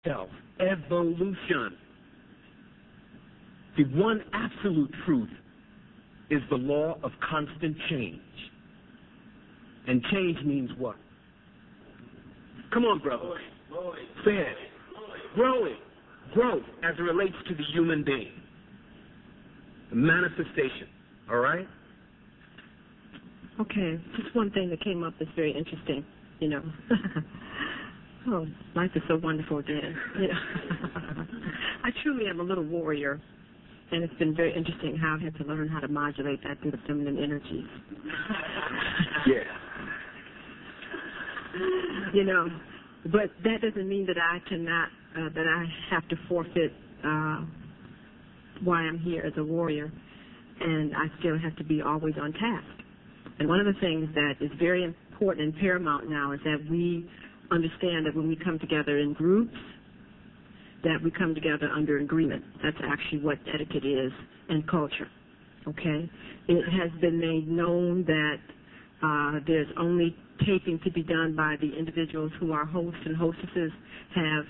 Evolution. The one absolute truth is the law of constant change. And change means what? Come on, brother. Say it. Growing. Growth as it relates to the human being. The manifestation. All right? Okay, just one thing that came up that's very interesting, you know. Oh, life is so wonderful, Dan. You know. I truly am a little warrior, and it's been very interesting how I've had to learn how to modulate that through the feminine energies. Yeah. You know, but that doesn't mean that I cannot, that I have to forfeit why I'm here as a warrior, and I still have to be always on task. And one of the things that is very important and paramount now is that we understand that when we come together in groups, that we come together under agreement. That's actually what etiquette is and culture, okay? It has been made known that there's only taping to be done by the individuals who our hosts and hostesses have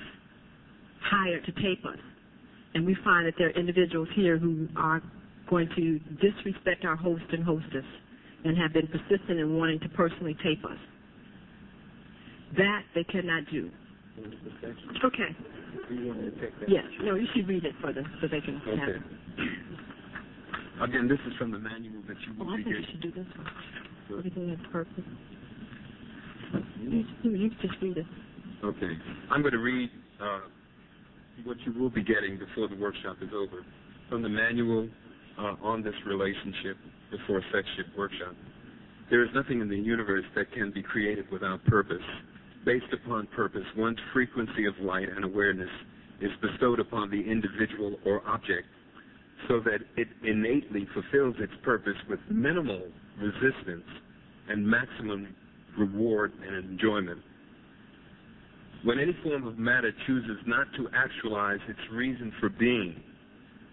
hired to tape us. And we find that there are individuals here who are going to disrespect our host and hostess and have been persistent in wanting to personally tape us. That they cannot do. Okay. Yes. No, you should read it for them so they can have it. Again, this is from the manual that you will be getting. I think you should do this one. Everything has purpose. You just read it. Okay. I'm going to read what you will be getting before the workshop is over. From the manual on this relationship before Sexship workshop. There is nothing in the universe that can be created without purpose. Based upon purpose, one's frequency of light and awareness is bestowed upon the individual or object so that it innately fulfills its purpose with minimal resistance and maximum reward and enjoyment. When any form of matter chooses not to actualize its reason for being,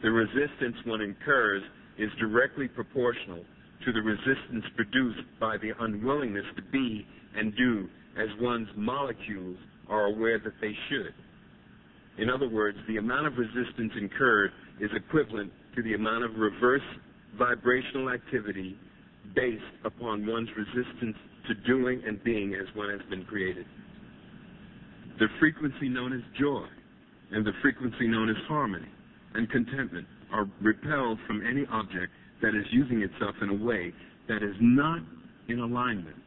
the resistance one incurs is directly proportional to the resistance produced by the unwillingness to be and do as one's molecules are aware that they should. In other words, the amount of resistance incurred is equivalent to the amount of reverse vibrational activity based upon one's resistance to doing and being as one has been created. The frequency known as joy and the frequency known as harmony and contentment are repelled from any object that is using itself in a way that is not in alignment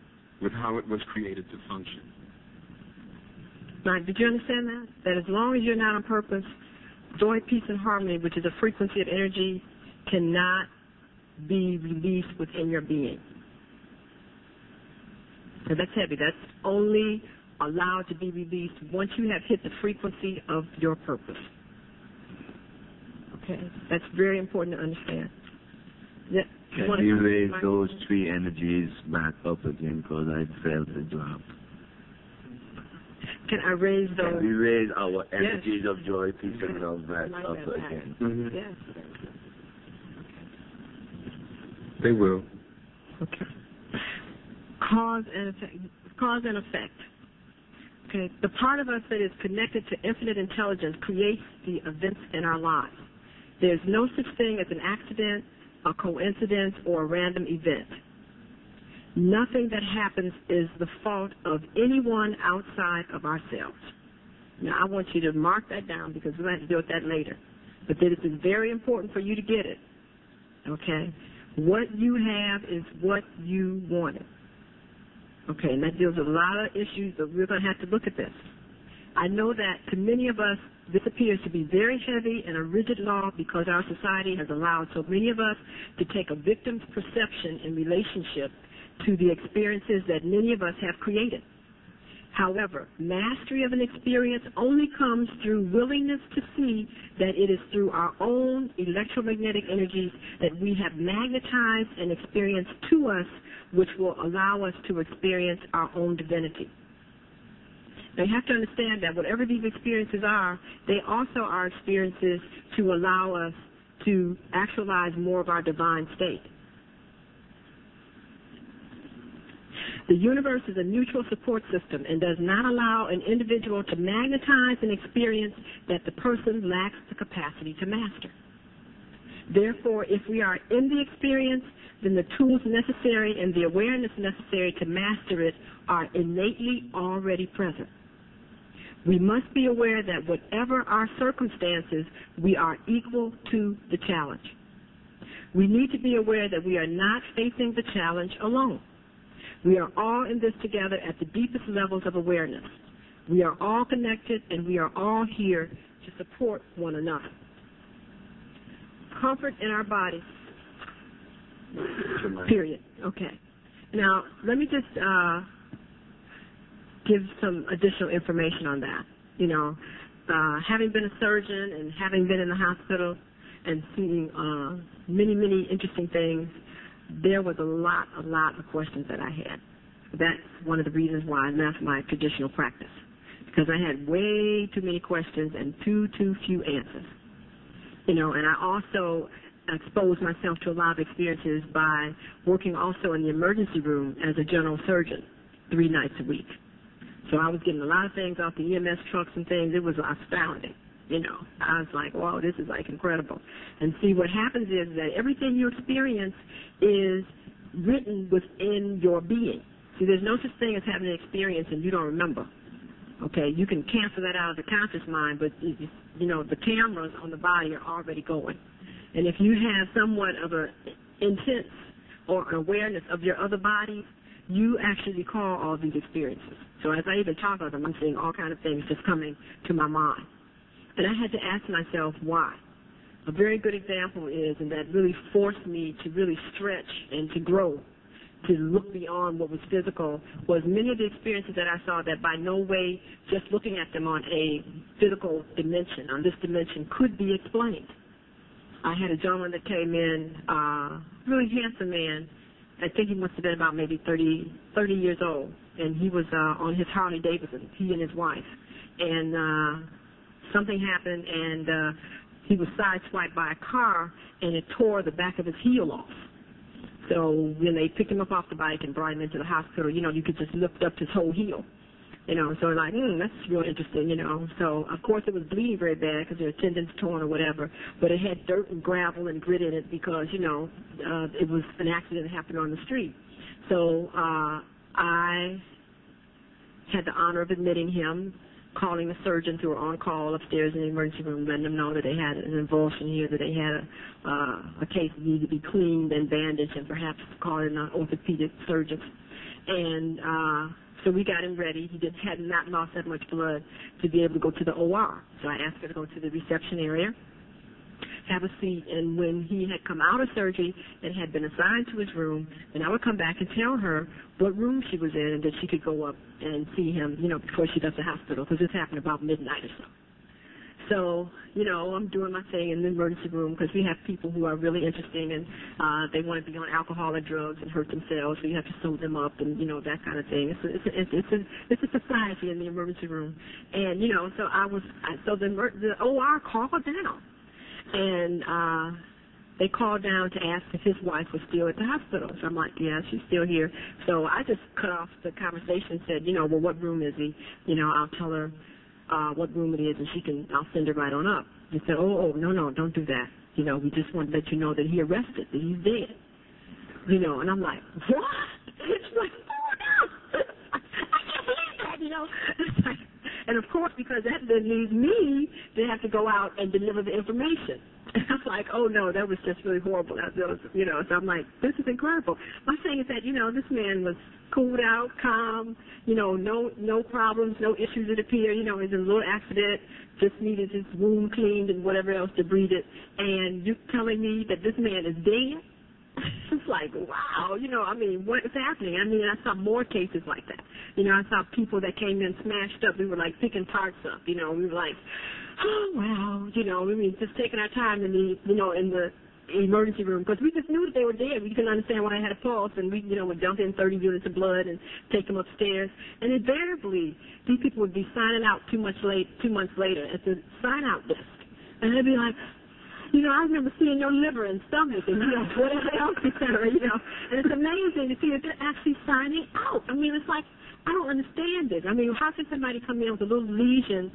with how it was created to function. Now, did you understand that? That as long as you're not on purpose, joy, peace, and harmony, which is a frequency of energy, cannot be released within your being. So that's heavy. That's only allowed to be released once you have hit the frequency of your purpose. Okay, that's very important to understand. Yeah. Can you raise those three energies back up again, because I failed the job? Can I raise those? Can we raise our energies of joy, peace, and love back up again? Mm-hmm. Yes. They will. Okay. Cause and effect. Cause and effect. Okay. The part of us that is connected to infinite intelligence creates the events in our lives. There's no such thing as an accident, a coincidence, or a random event. Nothing that happens is the fault of anyone outside of ourselves. Now, I want you to mark that down because we're going to have to deal with that later. But this is very important for you to get it. Okay? What you have is what you wanted. Okay, and that deals with a lot of issues, but we're going to have to look at this. I know that to many of us, this appears to be very heavy and a rigid law because our society has allowed so many of us to take a victim's perception in relationship to the experiences that many of us have created. However, mastery of an experience only comes through willingness to see that it is through our own electromagnetic energies that we have magnetized an experience to us, which will allow us to experience our own divinity. Now, you have to understand that whatever these experiences are, they also are experiences to allow us to actualize more of our divine state. The universe is a mutual support system and does not allow an individual to magnetize an experience that the person lacks the capacity to master. Therefore, if we are in the experience, then the tools necessary and the awareness necessary to master it are innately already present. We must be aware that whatever our circumstances, we are equal to the challenge. We need to be aware that we are not facing the challenge alone. We are all in this together at the deepest levels of awareness. We are all connected, and we are all here to support one another. Comfort in our bodies. Period. Okay. Now, let me just give some additional information on that. You know, having been a surgeon and having been in the hospital and seeing many, many interesting things, there was a lot of questions that I had. That's one of the reasons why I left my traditional practice, because I had way too many questions and too few answers. You know, and I also exposed myself to a lot of experiences by working also in the emergency room as a general surgeon 3 nights a week. So I was getting a lot of things off the EMS trucks and things. It was astounding. You know, I was like, wow, this is like incredible. And see, what happens is that everything you experience is written within your being. See, there's no such thing as having an experience and you don't remember. Okay, you can cancel that out of the conscious mind, but, you know, the cameras on the body are already going. And if you have somewhat of an intense or an awareness of your other bodies, you actually recall all these experiences. So as I even talk about them, I'm seeing all kinds of things just coming to my mind. And I had to ask myself why. A very good example is, and that really forced me to really stretch and to grow, to look beyond what was physical, was many of the experiences that I saw that by no way just looking at them on a physical dimension, on this dimension, could be explained. I had a gentleman that came in, really handsome man. I think he must have been about maybe 30 years old, and he was on his Harley Davidson, he and his wife. And something happened, and he was sideswiped by a car, and it tore the back of his heel off. So when they picked him up off the bike and brought him into the hospital, you know, you could just lift up his whole heel. You know, so like, that's real interesting, you know. So, of course, it was bleeding very bad because their tendons torn or whatever, but it had dirt and gravel and grit in it because, you know, it was an accident that happened on the street. So I had the honor of admitting him, calling the surgeons who were on call upstairs in the emergency room, letting them know that they had an avulsion here, that they had a case that needed to be cleaned and bandaged, and perhaps calling an orthopedic surgeon. And so we got him ready. He had not lost that much blood to be able to go to the OR. So I asked her to go to the reception area, have a seat, and when he had come out of surgery and had been assigned to his room, then I would come back and tell her what room she was in and that she could go up and see him, you know, before she left the hospital, because this happened about midnight or so. So, you know, I'm doing my thing in the emergency room because we have people who are really interesting and they want to be on alcohol or drugs and hurt themselves, so you have to sew them up and, you know, that kind of thing. It's a society in the emergency room. And, you know, so the OR called down. And they called down to ask if his wife was still at the hospital. So I'm like, yeah, she's still here. So I just cut off the conversation and said, you know, well, what room is he? You know, I'll tell her what room it is, and I'll send her right on up. He said, no, don't do that. You know, we just want to let you know that he arrested, that he's dead. You know, and I'm like, what? It's like, oh, no. I can't believe that, you know. It's like, and of course, because that then leaves me to have to go out and deliver the information. And I'm like, oh no, that was just really horrible. You know, so I'm like, this is incredible. My thing is that, you know, this man was cooled out, calm, you know, no problems, no issues it appear. You know, it was a little accident, just needed his wound cleaned and whatever else to breathe it. And you're telling me that this man is dead? It's like, wow, you know, I mean, what is happening? I mean, I saw more cases like that. You know, I saw people that came in smashed up. We were like picking parts up, you know. We were like, oh, wow, you know, I mean, just taking our time in the, you know, in the emergency room because we just knew that they were dead. We couldn't understand why they had a pulse, and we, you know, would dump in 30 units of blood and take them upstairs. And invariably, these people would be signing out 2 months later at the sign-out desk. And they'd be like, You know, I remember seeing your liver and stomach and, you know, whatever else, et cetera, you know. And it's amazing to see that they're actually signing out. I mean, it's like, I don't understand it. I mean, how can somebody come in with a little lesion